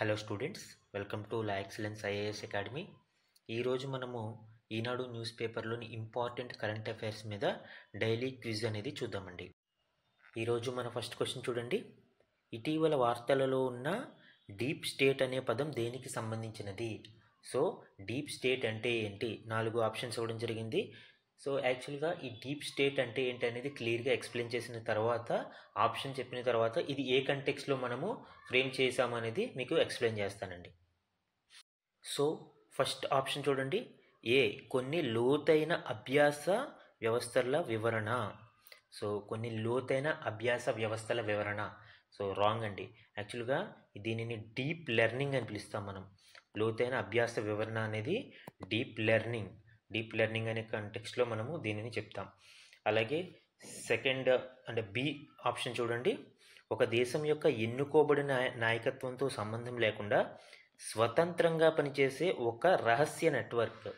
Hello students, welcome to law excellence IAS academy. ఈరోజు మనము ఈనాడు news పేపర్లోని important current affairs మీద daily quiz అనేది చూద్దామండి. ఈరోజు మన ఫస్ట్ క్వశ్చన్ చూడండి. ఇటీవల వార్తలలో ఉన్న డీప్ స్టేట్ అనే పదం దేనికి సంబంధించినది? సో డీప్ స్టేట్ అంటే ఏంటి? 4 ఆప్షన్స్ ఇవ్వడం జరిగింది. సో యాక్చువల్గా ఈ డీప్ స్టేట్ అంటే ఏంటి అనేది క్లియర్గా ఎక్స్ప్లెయిన్ చేసిన తర్వాత, ఆప్షన్ చెప్పిన తర్వాత ఇది ఏ కంటెక్స్లో మనము ఫ్రేమ్ చేసాము అనేది మీకు ఎక్స్ప్లెయిన్ చేస్తానండి. సో ఫస్ట్ ఆప్షన్ చూడండి, ఏ కొన్ని లోతైన అభ్యాస వ్యవస్థల వివరణ. సో కొన్ని లోతైన అభ్యాస వ్యవస్థల వివరణ. సో రాంగ్ అండి. యాక్చువల్గా దీనిని డీప్ లెర్నింగ్ అని పిలుస్తాం మనం. లోతైన అభ్యాస వివరణ అనేది డీప్ లెర్నింగ్ అనే కంటెక్స్ట్లో మనము దీనిని చెప్తాం. అలాగే సెకండ్ అంటే బి ఆప్షన్ చూడండి, ఒక దేశం యొక్క ఎన్నుకోబడిన నాయకత్వంతో సంబంధం లేకుండా స్వతంత్రంగా పనిచేసే ఒక రహస్య నెట్వర్క్.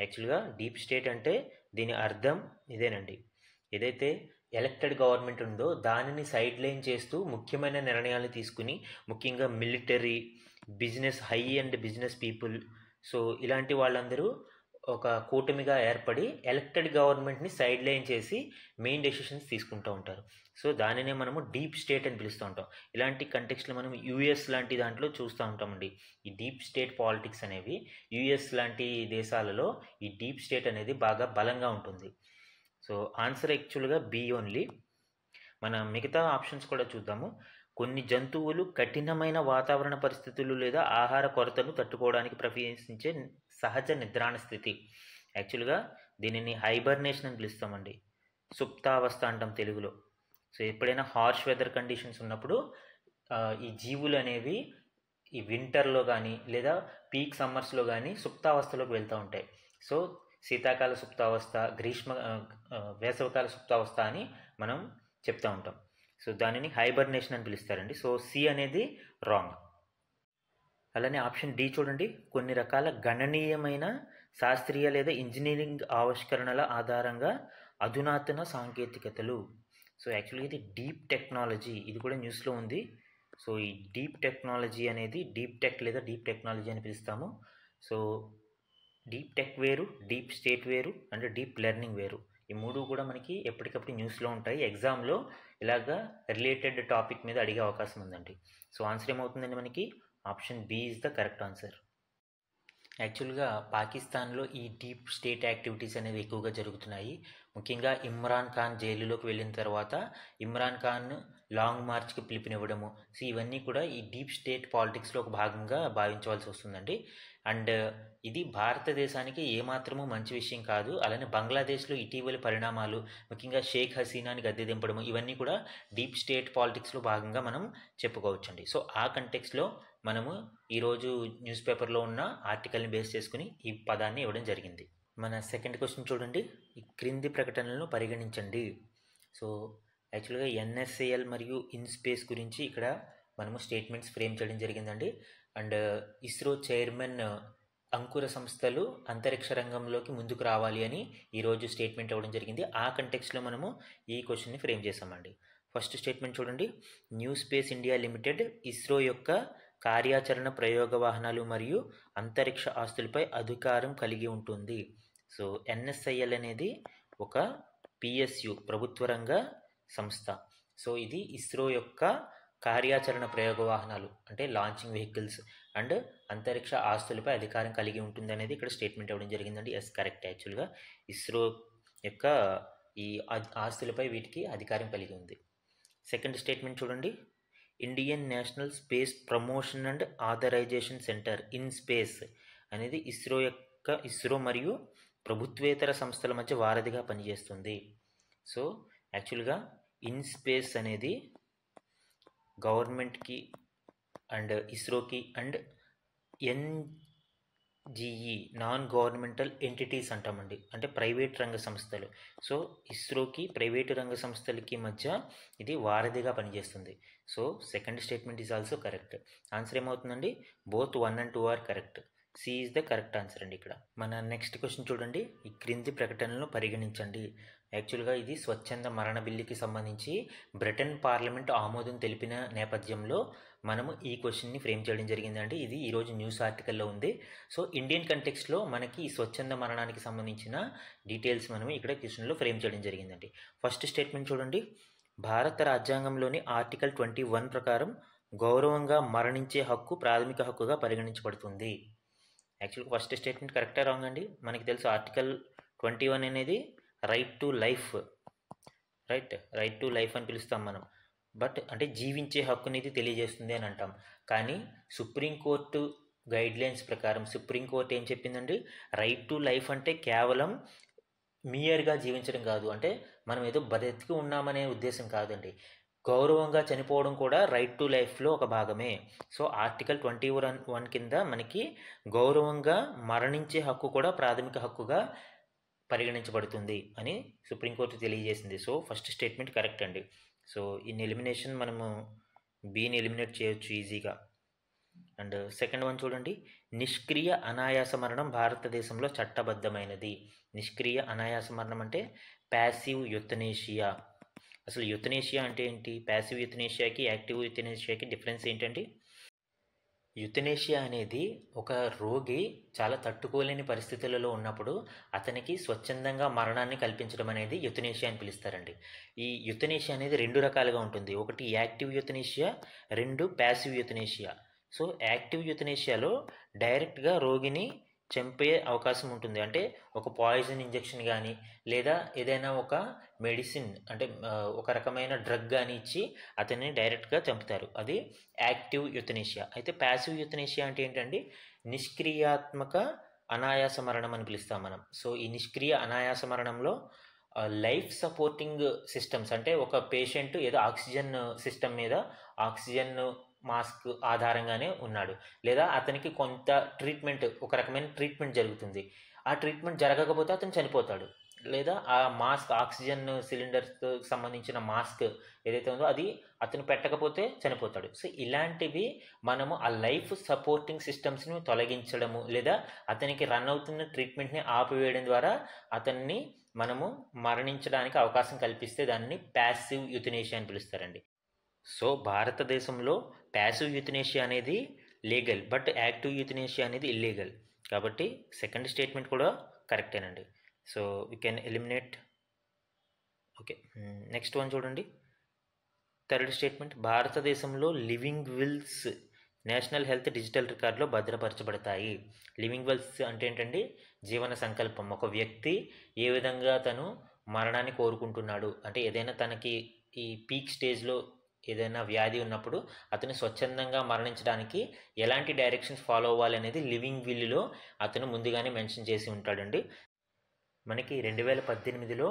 యాక్చువల్గా డీప్ స్టేట్ అంటే దీని అర్థం ఇదేనండి. ఏదైతే ఎలక్టెడ్ గవర్నమెంట్ ఉందో దానిని సైడ్ లైన్ చేస్తూ ముఖ్యమైన నిర్ణయాలు తీసుకుని, ముఖ్యంగా military, business, high and business people, so ఇలాంటి వాళ్ళందరూ ఒక కూటమిగా ఏర్పడి ఎలక్టెడ్ గవర్నమెంట్ని సైడ్ లైన్ చేసి మెయిన్ డెసిషన్స్ తీసుకుంటూ ఉంటారు. సో దానినే మనము డీప్ స్టేట్ అని పిలుస్తూ ఉంటాం. ఇలాంటి కంటెక్స్ట్లో మనం యూఎస్ లాంటి దాంట్లో చూస్తూ ఉంటామండి. ఈ డీప్ స్టేట్ పాలిటిక్స్ అనేవి యూఎస్ లాంటి దేశాలలో ఈ డీప్ స్టేట్ అనేది బాగా బలంగా ఉంటుంది. సో ఆన్సర్ యాక్చువల్గా బి ఓన్లీ. మన మిగతా ఆప్షన్స్ కూడా చూద్దాము. కొన్ని జంతువులు కఠినమైన వాతావరణ పరిస్థితులు లేదా ఆహార కొరతను తట్టుకోవడానికి ప్రవేశించే సహజ నిద్రాణ స్థితి. యాక్చువల్గా దీనిని హైబర్నేషన్ అని పిలుస్తామండి. సుప్తావస్థ అంటాం తెలుగులో. సో ఎప్పుడైనా హార్ష్ వెదర్ కండిషన్స్ ఉన్నప్పుడు ఈ జీవులు అనేవి ఈ వింటర్లో కానీ లేదా పీక్ సమ్మర్స్లో కానీ సుప్తావస్థలోకి వెళ్తూ ఉంటాయి. సో శీతాకాల సుప్తావస్థ, వేసవికాల సుప్తావస్థ అని మనం చెప్తూ ఉంటాం. సో దానిని హైబర్నేషన్ అని పిలుస్తారండి. సో సి అనేది రాంగ్. అలానే ఆప్షన్ డి చూడండి, కొన్ని రకాల గణనీయమైన శాస్త్రీయ లేదా ఇంజనీరింగ్ ఆవిష్కరణల ఆధారంగా అధునాతన సాంకేతికతలు. సో యాక్చువల్గా ఇది డీప్ టెక్నాలజీ, ఇది కూడా న్యూస్లో ఉంది. సో ఈ డీప్ టెక్నాలజీ అనేది డీప్ టెక్ లేదా డీప్ టెక్నాలజీ అని పిలుస్తాము. సో డీప్ టెక్ వేరు, డీప్ స్టేట్ వేరు, అండ్ డీప్ లెర్నింగ్ వేరు. ఈ మూడు కూడా మనకి ఎప్పటికప్పుడు న్యూస్లో ఉంటాయి. ఎగ్జామ్లో ఇలాగా రిలేటెడ్ టాపిక్ మీద అడిగే అవకాశం ఉందండి. సో ఆన్సర్ ఏమవుతుందండి మనకి? Option B is the correct answer. Actually పాకిస్తాన్లో ఈ డీప్ స్టేట్ యాక్టివిటీస్ అనేవి ఎక్కువగా జరుగుతున్నాయి. ముఖ్యంగా ఇమ్రాన్ ఖాన్ జైలులోకి వెళ్ళిన తర్వాత ఇమ్రాన్ ఖాన్ లాంగ్ మార్చ్కి పిలుపునివ్వడము, సో ఇవన్నీ కూడా ఈ డీప్ స్టేట్ పాలిటిక్స్లో ఒక భాగంగా భావించవలసి వస్తుందండి. అండ్ ఇది భారతదేశానికి ఏమాత్రమూ మంచి విషయం కాదు. అలానే బంగ్లాదేశ్లో ఇటీవలి పరిణామాలు, ముఖ్యంగా షేక్ హసీనాని గద్దె దింపడము, ఇవన్నీ కూడా డీప్ స్టేట్ పాలిటిక్స్లో భాగంగా మనం చెప్పుకోవచ్చండి. సో ఆ కంటెక్స్లో మనము ఈరోజు న్యూస్ పేపర్లో ఉన్న ఆర్టికల్ని బేస్ చేసుకుని ఈ పదాన్ని ఇవ్వడం జరిగింది. మన సెకండ్ క్వశ్చన్ చూడండి, ఈ క్రింది ప్రకటనలను పరిగణించండి. సో యాక్చువల్గా ఎన్ఎస్ఏఎల్ మరియు ఇన్స్పేస్ గురించి ఇక్కడ మనము స్టేట్మెంట్స్ ఫ్రేమ్ చేయడం జరిగిందండి. అండ్ ఇస్రో చైర్మన్ అంకుర సంస్థలు అంతరిక్ష రంగంలోకి ముందుకు రావాలి అని ఈరోజు స్టేట్మెంట్ ఇవ్వడం జరిగింది. ఆ కంటెక్స్లో మనము ఈ క్వశ్చన్ని ఫ్రేమ్ చేసామండి. ఫస్ట్ స్టేట్మెంట్ చూడండి, new space India limited ISRO యొక్క కార్యాచరణ ప్రయోగ వాహనాలు మరియు అంతరిక్ష ఆస్తులపై అధికారం కలిగి ఉంటుంది. సో ఎన్ఎస్ఐఎల్ అనేది ఒక పిఎస్యు, ప్రభుత్వ రంగ సంస్థ. సో ఇది ఇస్రో యొక్క కార్యాచరణ ప్రయోగ వాహనాలు అంటే లాంచింగ్ వెహికల్స్ అండ్ అంతరిక్ష ఆస్తులపై అధికారం కలిగి ఉంటుంది అనేది ఇక్కడ స్టేట్మెంట్ ఇవ్వడం జరిగిందండి. Yes correct. యాక్చువల్గా ఇస్రో యొక్క ఈ ఆస్తులపై వీటికి అధికారం కలిగి ఉంది. సెకండ్ స్టేట్మెంట్ చూడండి, Indian National Space Promotion and Authorisation Centre INSPACe అనేది ఇస్రో మరియు ప్రభుత్వేతర సంస్థల మధ్య వారధిగా పనిచేస్తుంది. సో యాక్చువల్గా ఇన్స్పేస్ అనేది గవర్నమెంట్కి అండ్ ఇస్రోకి and NGE non governmental entities అంటామండి, అంటే ప్రైవేట్ రంగ సంస్థలు. సో ఇస్రోకి ప్రైవేటు రంగ సంస్థలకి మధ్య ఇది వారధిగా పనిచేస్తుంది. So second statement is also correct. Answer ఏమవుతుందండి? Both 1 and 2 are correct. C is the correct answer అండి ఇక్కడ. మన నెక్స్ట్ క్వశ్చన్ చూడండి, ఈ క్రింది ప్రకటనలను పరిగణించండి. యాక్చువల్గా ఇది స్వచ్ఛంద మరణ బిల్లుకి సంబంధించి బ్రిటన్ పార్లమెంట్ ఆమోదం తెలిపిన నేపథ్యంలో మనము ఈ క్వశ్చన్ని ఫ్రేమ్ చేయడం జరిగిందండి. ఇది ఈరోజు న్యూస్ ఆర్టికల్లో ఉంది. సో ఇండియన్ కంటెక్స్ట్లో మనకి ఈ స్వచ్ఛంద మరణానికి సంబంధించిన డీటెయిల్స్ మనం ఇక్కడ క్వశ్చన్లో ఫ్రేమ్ చేయడం జరిగిందండి. ఫస్ట్ స్టేట్మెంట్ చూడండి. భారత రాజ్యాంగంలోని ఆర్టికల్ 21 ప్రకారం గౌరవంగా మరణించే హక్కు ప్రాథమిక హక్కుగా పరిగణించబడుతుంది. యాక్చువల్గా ఫస్ట్ స్టేట్మెంట్ కరెక్టే రాంగ్ అండి. మనకి తెలుసు ఆర్టికల్ 21 అనేది రైట్ టు లైఫ్ అని పిలుస్తాం మనం. బట్ అంటే జీవించే హక్కుని ఇది తెలియజేస్తుంది అని అంటాం. కానీ సుప్రీంకోర్టు గైడ్లైన్స్ ప్రకారం సుప్రీంకోర్టు ఏం చెప్పిందండి, రైట్ టు లైఫ్ అంటే కేవలం మియర్గా జీవించడం కాదు, అంటే మనం ఏదో బ్రతికి ఉన్నామనే ఉద్దేశం కాదండి. గౌరవంగా చనిపోవడం కూడా రైట్ టు లైఫ్లో ఒక భాగమే. సో ఆర్టికల్ 21 కింద మనకి గౌరవంగా మరణించే హక్కు కూడా ప్రాథమిక హక్కుగా పరిగణించబడుతుంది అని సుప్రీంకోర్టు తెలియజేసింది. సో ఫస్ట్ స్టేట్మెంట్ కరెక్ట్ అండి. సో ఇన్ ఎలిమినేషన్ మనము బీని ఎలిమినేట్ చేయొచ్చు ఈజీగా. అండ్ సెకండ్ వన్ చూడండి. నిష్క్రియ అనాయాస మరణం భారతదేశంలో చట్టబద్ధమైనది. నిష్క్రియ అనాయాస మరణం అంటే ప్యాసివ్ యుతనేషియా. అసలు యుతనేషియా అంటే ఏంటి, ప్యాసివ్ యుతనేషియాకి యాక్టివ్ యుతనేషియాకి డిఫరెన్స్ ఏంటండి? యుతనేషియా అనేది ఒక రోగి చాలా తట్టుకోలేని పరిస్థితులలో ఉన్నప్పుడు అతనికి స్వచ్ఛందంగా మరణాన్ని కల్పించడం అనేది యుతనేషియా అని పిలుస్తారండి. ఈ యుతనేషియా అనేది 2 రకాలుగా ఉంటుంది. ఒకటి యాక్టివ్ యుతనేషియా, 2 ప్యాసివ్ యుతనేషియా. సో యాక్టివ్ యుతనేషియాలో డైరెక్ట్గా రోగిని చంపే అవకాశం ఉంటుంది. అంటే ఒక పాయిజన్ ఇంజెక్షన్ కానీ లేదా ఏదైనా ఒక మెడిసిన్ అంటే ఒక రకమైన డ్రగ్ కానీ ఇచ్చి అతన్ని డైరెక్ట్గా చంపుతారు. అది యాక్టివ్ యుతనేషియా. అయితే ప్యాసివ్ యుతనేషియా అంటే ఏంటండి, నిష్క్రియాత్మక అనాయాస మరణం అని పిలుస్తాం మనం. సో ఈ నిష్క్రియ అనాయాస మరణంలో లైఫ్ సపోర్టింగ్ సిస్టమ్స్ అంటే ఒక పేషెంట్ ఏదో ఆక్సిజన్ సిస్టమ్ మీద ఆక్సిజన్ మాస్క్ ఆధారంగానే ఉన్నాడు, లేదా అతనికి కొంత ట్రీట్మెంట్ ఒక రకమైన ట్రీట్మెంట్ జరుగుతుంది, ఆ ట్రీట్మెంట్ జరగకపోతే అతను చనిపోతాడు, లేదా ఆ మాస్క్ ఆక్సిజన్ సిలిండర్స్కి సంబంధించిన మాస్క్ ఏదైతే ఉందో అది అతను పెట్టకపోతే చనిపోతాడు. సో ఇలాంటివి మనము ఆ లైఫ్ సపోర్టింగ్ సిస్టమ్స్ని తొలగించడము లేదా అతనికి రన్ అవుతున్న ట్రీట్మెంట్ని ఆపివేయడం ద్వారా అతన్ని మనము మరణించడానికి అవకాశం కల్పిస్తే దాన్ని ప్యాసివ్ యుతనేషియా అని పిలుస్తారండి. సో భారతదేశంలో ప్యాసివ్ యుతనేషియా అనేది లీగల్, బట్ యాక్టివ్ యుతనేషియా అనేది ఇల్లీగల్. కాబట్టి సెకండ్ స్టేట్మెంట్ కూడా కరెక్టేనండి. So we can eliminate. Okay, next one చూడండి. Third statement. భారతదేశంలో living wills national health digital రికార్డులో భద్రపరచబడతాయి. లివింగ్ విల్స్ అంటే ఏంటండి, జీవన సంకల్పం. ఒక వ్యక్తి ఏ విధంగా తను మరణాన్ని కోరుకుంటున్నాడు, అంటే ఏదైనా తనకి ఈ పీక్ స్టేజ్లో ఏదైనా వ్యాధి ఉన్నప్పుడు అతను స్వచ్ఛందంగా మరణించడానికి ఎలాంటి డైరెక్షన్స్ ఫాలో అవ్వాలి అనేది లివింగ్ విల్లో అతను ముందుగానే మెన్షన్ చేసి ఉంటాడండి. మనకి 2018లో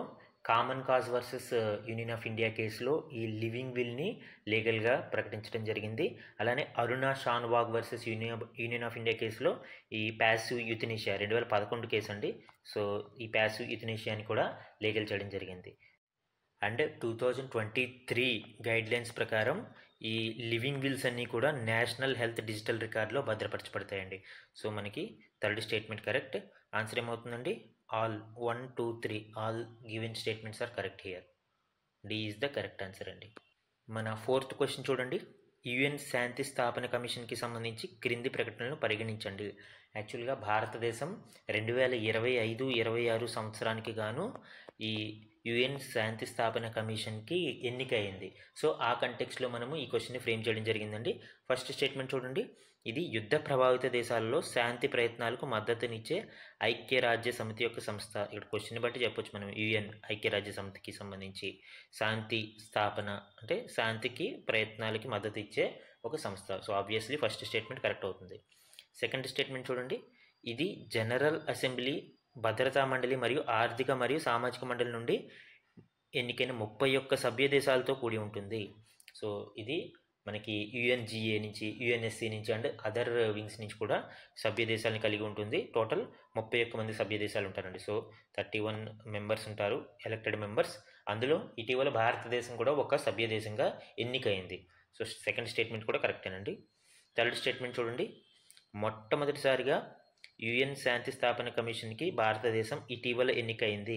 common cause versus union of India కేసులో ఈ లివింగ్ విల్ని లీగల్గా ప్రకటించడం జరిగింది. అలానే Aruna Shanbaug versus union of India కేసులో ఈ ప్యాసివ్ యుతనేషియా 2011 కేసు అండి. సో ఈ ప్యాసివ్ యుతనేషియాని కూడా లీగల్ చేయడం జరిగింది. అండ్ 2023 గైడ్లైన్స్ ప్రకారం ఈ లివింగ్ విల్స్ అన్నీ కూడా నేషనల్ హెల్త్ డిజిటల్ రికార్డులో భద్రపరచబడతాయండి. సో మనకి థర్డ్ స్టేట్మెంట్ కరెక్ట్. ఆన్సర్ ఏమవుతుందండి, all 1, 2, 3 all given statements are correct here. D is the correct answer అండి. మన ఫోర్త్ క్వశ్చన్ చూడండి. యుఎన్ శాంతి స్థాపన కమిషన్కి సంబంధించి క్రింది ప్రకటనలను పరిగణించండి. యాక్చువల్గా భారతదేశం 2025-26 సంవత్సరానికి గాను ఈ యుఎన్ శాంతి స్థాపన కమిషన్కి ఎన్నికయింది. సో ఆ కంటెక్స్లో మనము ఈ క్వశ్చన్ని ఫ్రేమ్ చేయడం జరిగిందండి. ఫస్ట్ స్టేట్మెంట్ చూడండి. ఇది యుద్ధ ప్రభావిత దేశాలలో శాంతి ప్రయత్నాలకు మద్దతునిచ్చే ఐక్యరాజ్య సమితి యొక్క సంస్థ. ఇక్కడ క్వశ్చన్ని బట్టి చెప్పొచ్చు మనం, యుఎన్ ఐక్యరాజ్య సమితికి సంబంధించి శాంతి స్థాపన అంటే శాంతికి ప్రయత్నాలకి మద్దతు ఇచ్చే ఒక సంస్థ. So obviously first statement correct అవుతుంది. సెకండ్ స్టేట్మెంట్ చూడండి. ఇది జనరల్ అసెంబ్లీ, భద్రతా మండలి మరియు ఆర్థిక మరియు సామాజిక మండలి నుండి ఎన్నికైన 31 సభ్య దేశాలతో కూడి ఉంటుంది. సో ఇది మనకి యుఎన్జిఏ నుంచి, యుఎన్ఎస్సి నుంచి అండ్ అదర్ వింగ్స్ నుంచి కూడా సభ్య దేశాలను కలిగి ఉంటుంది. టోటల్ 31 మంది సభ్య దేశాలు ఉంటారండి. సో 31 మెంబర్స్ ఉంటారు, ఎలక్టెడ్ మెంబర్స్. అందులో ఇటీవల భారతదేశం కూడా ఒక సభ్య దేశంగా ఎన్నికైంది. సో సెకండ్ స్టేట్మెంట్ కూడా కరెక్టేనండి. థర్డ్ స్టేట్మెంట్ చూడండి. మొట్టమొదటిసారిగా యుఎన్ శాంతి స్థాపన కమిషన్కి భారతదేశం ఇటీవల ఎన్నికైంది.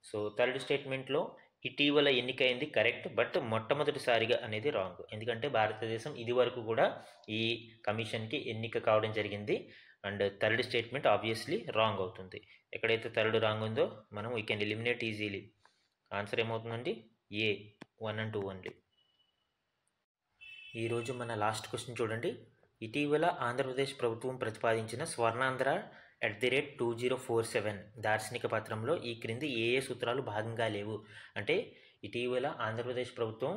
సో థర్డ్ స్టేట్మెంట్లో ఇటీవల ఎన్నికైంది కరెక్ట్, బట్ మొట్టమొదటిసారిగా అనేది రాంగ్. ఎందుకంటే భారతదేశం ఇది వరకు కూడా ఈ కమిషన్కి ఎన్నిక కావడం జరిగింది. And third statement obviously wrong అవుతుంది. ఎక్కడైతే థర్డ్ రాంగ్ ఉందో మనం we can eliminate easily. Answer ఏమవుతుందండి? ఏ 1 and 2 ఓన్లీ. ఈరోజు మన లాస్ట్ క్వశ్చన్ చూడండి. ఇటీవల ఆంధ్రప్రదేశ్ ప్రభుత్వం ప్రతిపాదించిన స్వర్ణాంధ్ర @2047 దార్శనిక పత్రంలో ఈ క్రింది ఏ సూత్రాలు భాగంగా లేవు? అంటే ఇటీవల ఆంధ్రప్రదేశ్ ప్రభుత్వం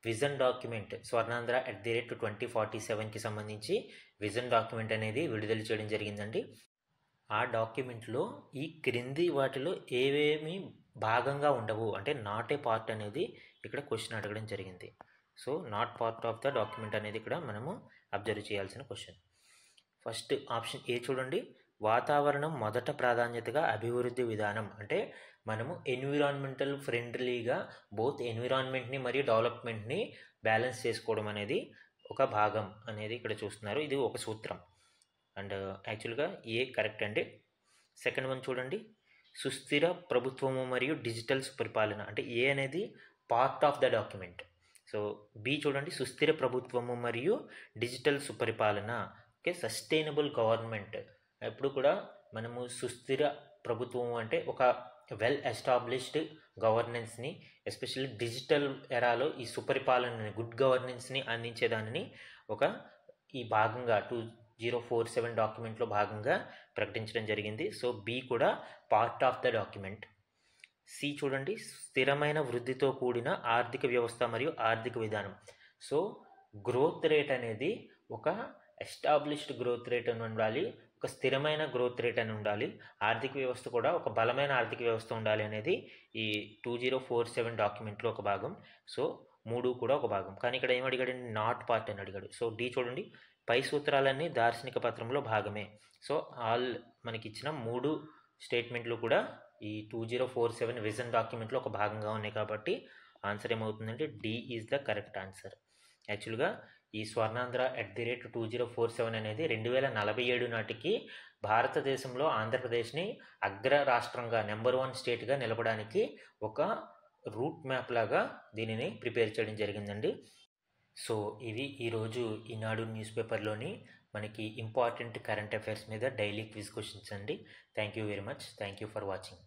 విజన్ డాక్యుమెంట్ స్వర్ణాంధ్ర @2047కి సంబంధించి విజన్ డాక్యుమెంట్ అనేది విడుదల చేయడం జరిగిందండి. ఆ డాక్యుమెంట్లో ఈ క్రింది వాటిలో ఏవేమి భాగంగా ఉండవు, అంటే నాట్ ఏ పార్ట్ అనేది ఇక్కడ క్వశ్చన్ అడగడం జరిగింది. So not part of the document అనేది ఇక్కడ మనము అబ్జర్వ్ చేయాల్సిన క్వశ్చన్. ఫస్ట్ ఆప్షన్ ఏ చూడండి. వాతావరణం మొదట ప్రాధాన్యతగా అభివృద్ధి విధానం, అంటే మనము ఎన్విరాన్మెంటల్ ఫ్రెండ్లీగా బోత్ ఎన్విరాన్మెంట్ని మరియు డెవలప్మెంట్ని బ్యాలెన్స్ చేసుకోవడం అనేది ఒక భాగం అనేది ఇక్కడ చూస్తున్నారు. ఇది ఒక సూత్రం అండ్ యాక్చువల్గా ఏ కరెక్ట్ అండి. సెకండ్ వన్ చూడండి. సుస్థిర ప్రభుత్వము మరియు డిజిటల్ సుపరిపాలన, అంటే ఏ అనేది part of the document. So B చూడండి. సుస్థిర ప్రభుత్వము మరియు డిజిటల్ సుపరిపాలన, ఓకే, సస్టైనబుల్ గవర్నమెంట్. ఎప్పుడు కూడా మనము సుస్థిర ప్రభుత్వం అంటే ఒక వెల్ ఎస్టాబ్లిష్డ్ గవర్నెన్స్ని, ఎస్పెషల్లీ డిజిటల్ ఎరాలో ఈ సుపరిపాలనని, గుడ్ గవర్నెన్స్ని అందించేదానిని ఒక ఈ భాగంగా 2047 డాక్యుమెంట్లో భాగంగా ప్రకటించడం జరిగింది. సో బి కూడా part of the document. C చూడండి. స్థిరమైన వృద్ధితో కూడిన ఆర్థిక వ్యవస్థ మరియు ఆర్థిక విధానం. సో గ్రోత్ రేట్ అనేది ఒక ఎస్టాబ్లిష్డ్ గ్రోత్ రేట్ అని ఉండాలి, ఒక స్థిరమైన గ్రోత్ రేట్ అని ఉండాలి, ఆర్థిక వ్యవస్థ కూడా ఒక బలమైన ఆర్థిక వ్యవస్థ ఉండాలి అనేది ఈ 2047 డాక్యుమెంట్లో ఒక భాగం. సో 3 కూడా ఒక భాగం. కానీ ఇక్కడ ఏం అడిగాడు? నాట్ పార్ట్ అని అడిగాడు. సో డి చూడండి. పై సూత్రాలన్నీ దార్శనిక పత్రంలో భాగమే. సో ఆల్ మనకి ఇచ్చిన 3 స్టేట్మెంట్లు కూడా ఈ 2047 విజన్ డాక్యుమెంట్లో ఒక భాగంగా ఉన్నాయి కాబట్టి ఆన్సర్ ఏమవుతుందంటే D is the correct answer. Actually ఈ స్వర్ణాంధ్ర @2047 అనేది 2047 నాటికి భారతదేశంలో ఆంధ్రప్రదేశ్ని అగ్ర రాష్ట్రంగా నెంబర్ 1 స్టేట్గా నిలపడానికి ఒక రూట్ మ్యాప్ లాగా దీనిని ప్రిపేర్ చేయడం జరిగిందండి. సో ఇవి ఈరోజు ఈనాడు న్యూస్ పేపర్లోని మనకి ఇంపార్టెంట్ కరెంట్ అఫైర్స్ మీద డైలీ క్విజ్ క్వశ్చన్స్ అండి. Thank you very much. Thank you for watching.